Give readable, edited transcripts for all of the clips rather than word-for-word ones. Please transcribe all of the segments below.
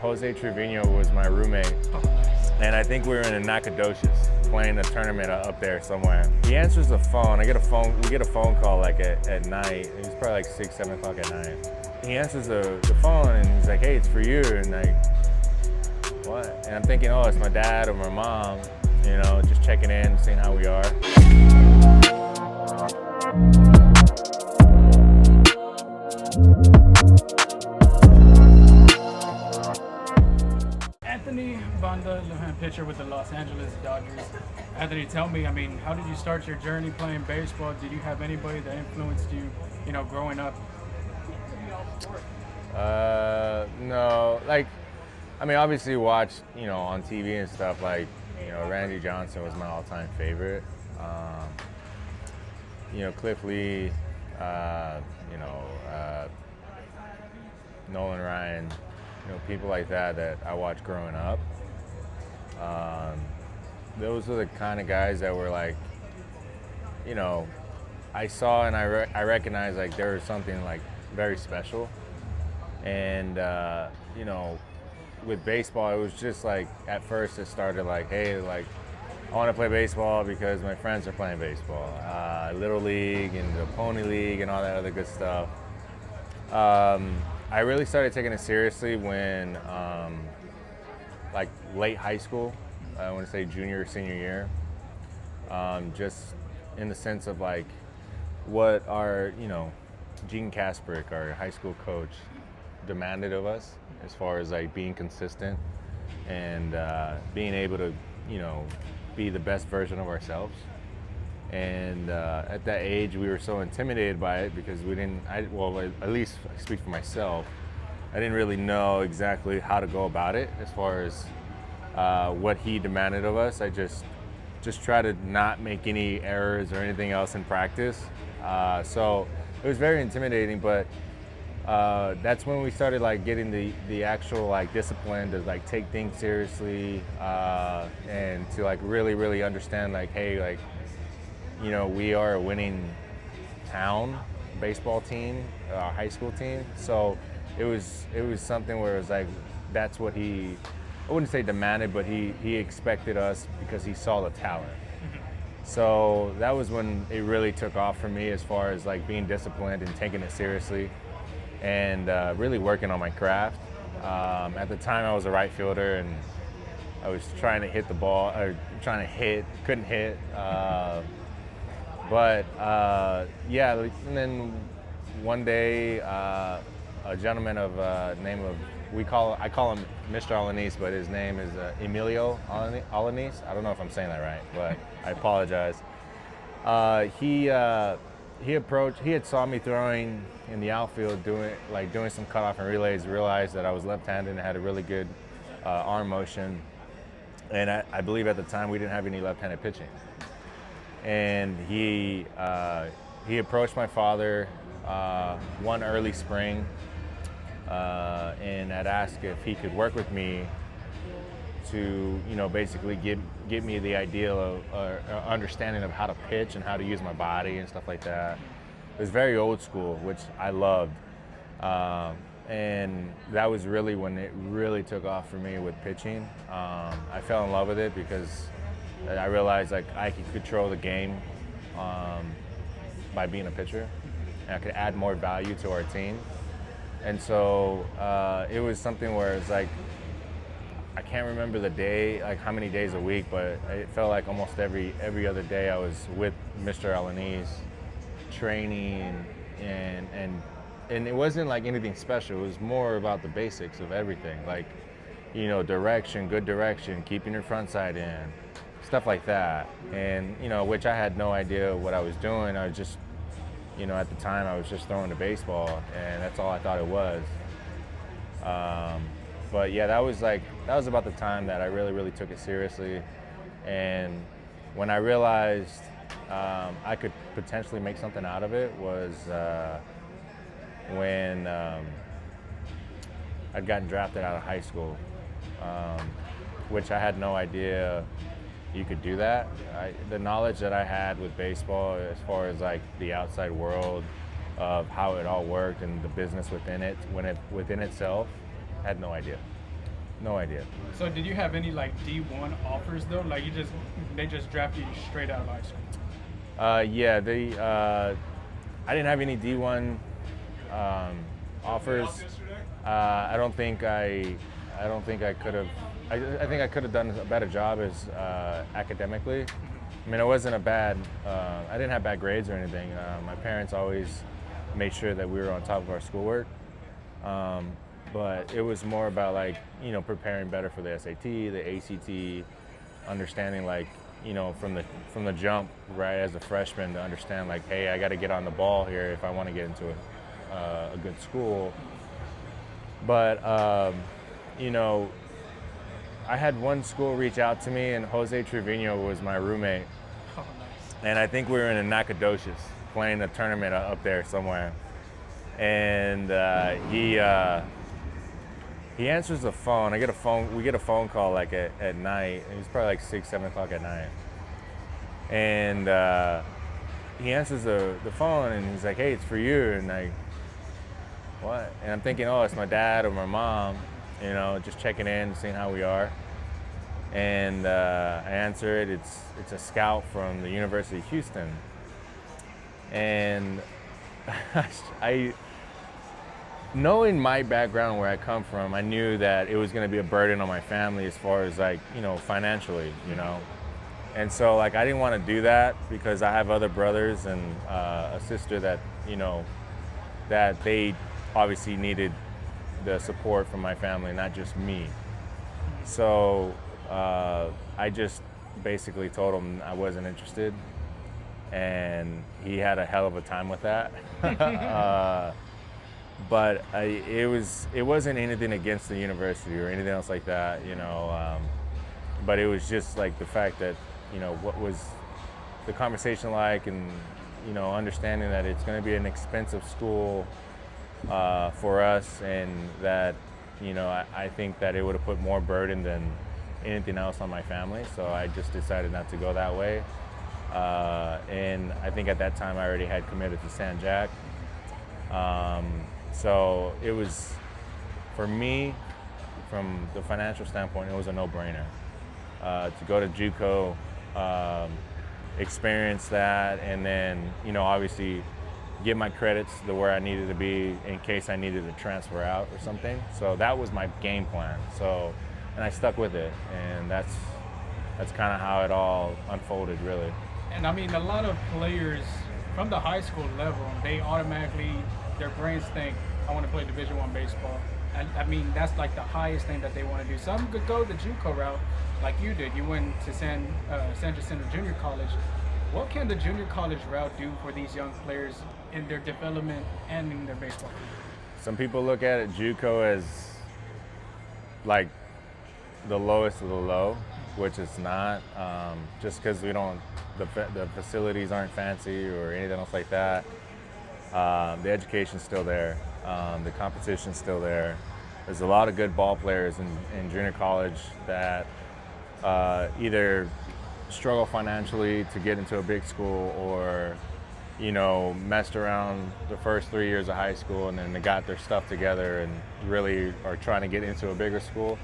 Jose Trevino was my roommate, and I think we were in Nacogdoches playing a tournament up there somewhere. He answers the phone. We get a phone call like at night. It was probably like 6, 7 o'clock at night. He answers the phone and he's like, "Hey, it's for you." And like, what? And I'm thinking, oh, it's my dad or my mom, you know, just checking in, seeing how we are. Anthony Banda, pitcher with the Los Angeles Dodgers. Anthony, tell me, I mean, how did you start your journey playing baseball? Did you have anybody that influenced you, growing up? No, like, I mean, obviously watched, on TV and stuff, like, Randy Johnson was my all-time favorite. Cliff Lee, Nolan Ryan, people like that I watched growing up. Those are the kind of guys that were like, I saw and I recognized like there was something like very special. And, with baseball, it was just like, at first it started like, hey, like, I want to play baseball because my friends are playing baseball. Little League and the Pony League and all that other good stuff. I really started taking it seriously when, like late high school, I want to say junior or senior year. Just in the sense of like what our, Gene Kasprick, our high school coach, demanded of us as far as like being consistent and being able to, be the best version of ourselves. And at that age, we were so intimidated by it because we didn't, at least I speak for myself, I didn't really know exactly how to go about it as far as what he demanded of us. I just try to not make any errors or anything else in practice. So it was very intimidating, but that's when we started like getting the actual like discipline to like take things seriously and to like really understand like, hey, like, we are a winning town baseball team, our high school team. So it was something where it was like, that's what I wouldn't say demanded, but he expected us because he saw the talent. So that was when it really took off for me as far as like being disciplined and taking it seriously and really working on my craft. At the time I was a right fielder and I was trying to hit the ball, or couldn't hit. But yeah, and then one day a gentleman of name of, I call him Mr. Alaniz, but his name is Emilio Alaniz. I don't know if I'm saying that right, but I apologize. He had saw me throwing in the outfield, doing some cutoff and relays, realized that I was left-handed and had a really good arm motion. And I believe at the time we didn't have any left-handed pitching. And he approached my father one early spring and had asked if he could work with me to, basically give me the idea of understanding of how to pitch and how to use my body and stuff like that. It was very old school, which I loved. And that was really when it really took off for me with pitching. I fell in love with it because I realized like I could control the game by being a pitcher, and I could add more value to our team. And so it was something where it's like, I can't remember the day, like how many days a week, but it felt like almost every other day I was with Mr. Alaniz training, and it wasn't like anything special. It was more about the basics of everything, like, direction, good direction, keeping your front side in, stuff like that. And, which I had no idea what I was doing. I was just, at the time I was just throwing the baseball and that's all I thought it was. But yeah, that was about the time that I really took it seriously. And when I realized I could potentially make something out of it was when I'd gotten drafted out of high school, which I had no idea you could do that. The knowledge that I had with baseball as far as like the outside world of how it all worked and the business within it, within itself, I had no idea. No idea. So did you have any like D1 offers though? Like they just drafted you straight out of high school? Yeah, I didn't have any D1 offers. I don't think I could have. I think I could have done a better job as academically. I mean, it wasn't a bad. I didn't have bad grades or anything. My parents always made sure that we were on top of our schoolwork. But it was more about like, you know, preparing better for the SAT, the ACT, understanding like, you know, from the jump, right, as a freshman, to understand like, hey, I got to get on the ball here if I want to get into a good school. But you know, I had one school reach out to me, and Jose Trevino was my roommate. Oh, nice. And I think we were in Nacogdoches playing a tournament up there somewhere. And he answers the phone. We get a phone call like at night. It was probably like 6, 7 o'clock at night. And he answers the phone, and he's like, "Hey, it's for you." And like, what? And I'm thinking, oh, it's my dad or my mom, you know, just checking in, seeing how we are. And I answer it. It's a scout from the University of Houston. And knowing my background, where I come from, I knew that it was going to be a burden on my family as far as like, you know, financially, you know. And so like I didn't want to do that because I have other brothers and a sister that, you know, that they obviously needed the support from my family, not just me. So I just basically told him I wasn't interested, and he had a hell of a time with that. But it wasn't anything against the university or anything else like that, you know. But it was just like the fact that, you know, what was the conversation like, and, you know, understanding that it's going to be an expensive school for us, and that, you know, I think that it would have put more burden than anything else on my family. So I just decided not to go that way. And I think at that time I already had committed to San Jac. So it was, for me, from the financial standpoint, it was a no-brainer to go to JUCO, experience that, and then, you know, obviously get my credits to where I needed to be in case I needed to transfer out or something. So that was my game plan. So, and I stuck with it, and that's kind of how it all unfolded, really. And I mean, a lot of players from the high school level, they automatically, their brains think, I want to play Division I baseball. And I mean, that's like the highest thing that they want to do. Some could go the JUCO route, like you did. You went to San Jacinto Junior College. What can the junior college route do for these young players in their development and in their baseball career? Some people look at it, JUCO, as like the lowest of the low, which it's not. Just because the facilities aren't fancy or anything else like that. The education's still there. The competition's still there. There's a lot of good ball players in junior college that either struggle financially to get into a big school, or, you know, messed around the first 3 years of high school and then they got their stuff together and really are trying to get into a bigger school.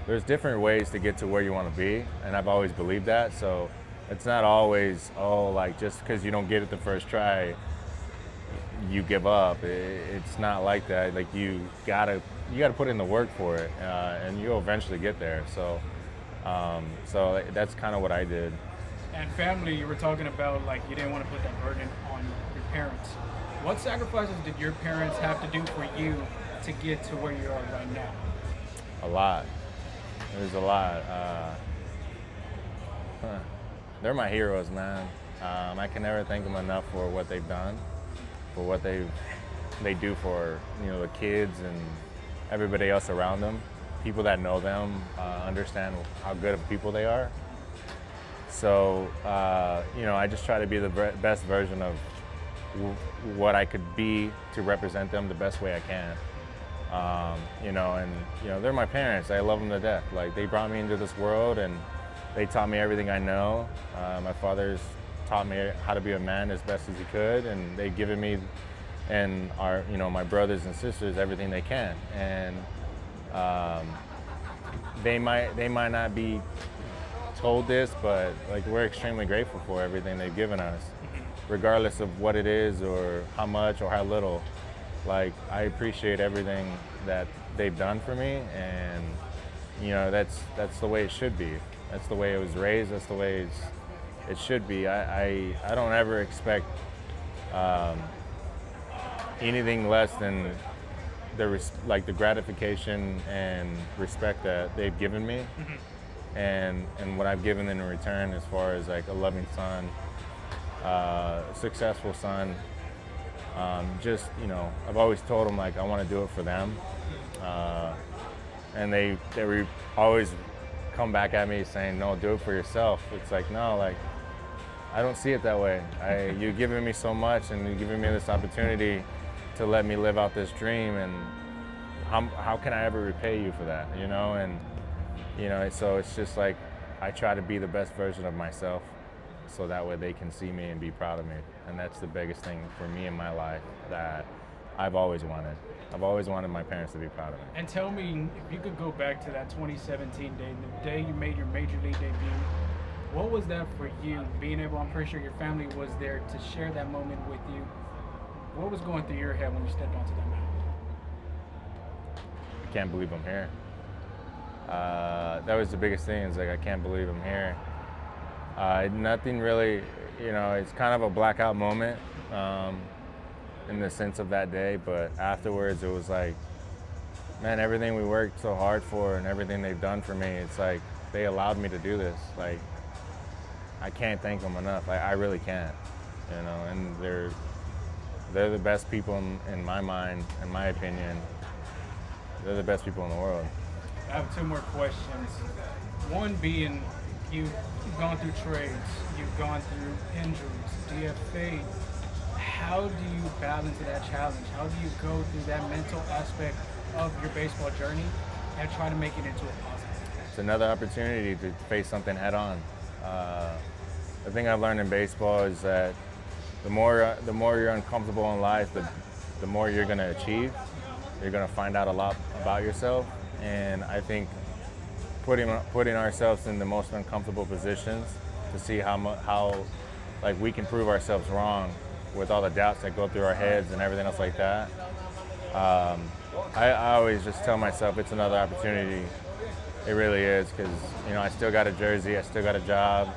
There's different ways to get to where you want to be, and I've always believed that. So it's not always, oh, like just because you don't get it the first try, you give up. It's not like that. Like you gotta put in the work for it, and you'll eventually get there. So that's kind of what I did. And family, you were talking about, like, you didn't want to put that burden on your parents. What sacrifices did your parents have to do for you to get to where you are right now? A lot. There's a lot. They're my heroes, man. I can never thank them enough for what they've done, for what they do for, you know, the kids and everybody else around them. People that know them understand how good of people they are. So, you know, I just try to be the best version of what I could be to represent them the best way I can. You know, and, you know, they're my parents. I love them to death. Like, they brought me into this world and they taught me everything I know. My father's taught me how to be a man as best as he could, and they've given me and my brothers and sisters everything they can. And they might not be told this, but like we're extremely grateful for everything they've given us, regardless of what it is or how much or how little. Like I appreciate everything that they've done for me, and that's the way it should be. That's the way it was raised. That's the way it should be. I don't ever expect anything less than the gratification and respect that they've given me, and what I've given in return, as far as like a loving son, successful son. I've always told them like I want to do it for them, and they always come back at me saying, no, do it for yourself. It's like, no, like I don't see it that way. You've given me so much, and you've given me this opportunity to let me live out this dream, and how can I ever repay you for that, and so it's just like I try to be the best version of myself, so that way they can see me and be proud of me. And that's the biggest thing for me in my life that I've always wanted. I've always wanted my parents to be proud of me. And tell me, if you could go back to that 2017 day, the day you made your major league debut, what was that for you? Being able, I'm pretty sure your family was there to share that moment with you. What was going through your head when you stepped onto that mound? I can't believe I'm here. That was the biggest thing. It's like, I can't believe I'm here. Nothing really, it's kind of a blackout moment in the sense of that day, but afterwards it was like, man, everything we worked so hard for and everything they've done for me, it's like they allowed me to do this. Like, I can't thank them enough. I really can't, and they're the best people in my mind, in my opinion. They're the best people in the world. I have two more questions. One being, you've gone through trades, you've gone through injuries, DFA'd. How do you balance that challenge? How do you go through that mental aspect of your baseball journey and try to make it into a positive? It's another opportunity to face something head on. The thing I've learned in baseball is that the more you're uncomfortable in life, the more you're going to achieve. You're going to find out a lot about yourself, and I think putting ourselves in the most uncomfortable positions to see how like we can prove ourselves wrong with all the doubts that go through our heads and everything else like that. I always just tell myself it's another opportunity. It really is, because I still got a jersey, I still got a job.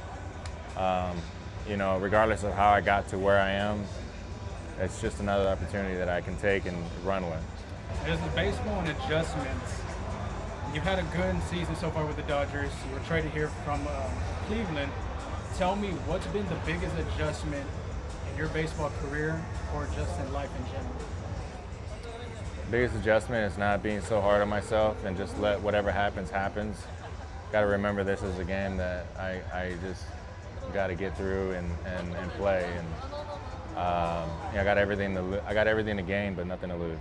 Regardless of how I got to where I am, it's just another opportunity that I can take and run with. As the baseball and adjustments, you've had a good season so far with the Dodgers. You were traded here from Cleveland. Tell me, what's been the biggest adjustment in your baseball career or just in life in general? Biggest adjustment is not being so hard on myself and just let whatever happens. Got to remember this is a game that I just got to get through and play. And I got everything to gain, but nothing to lose.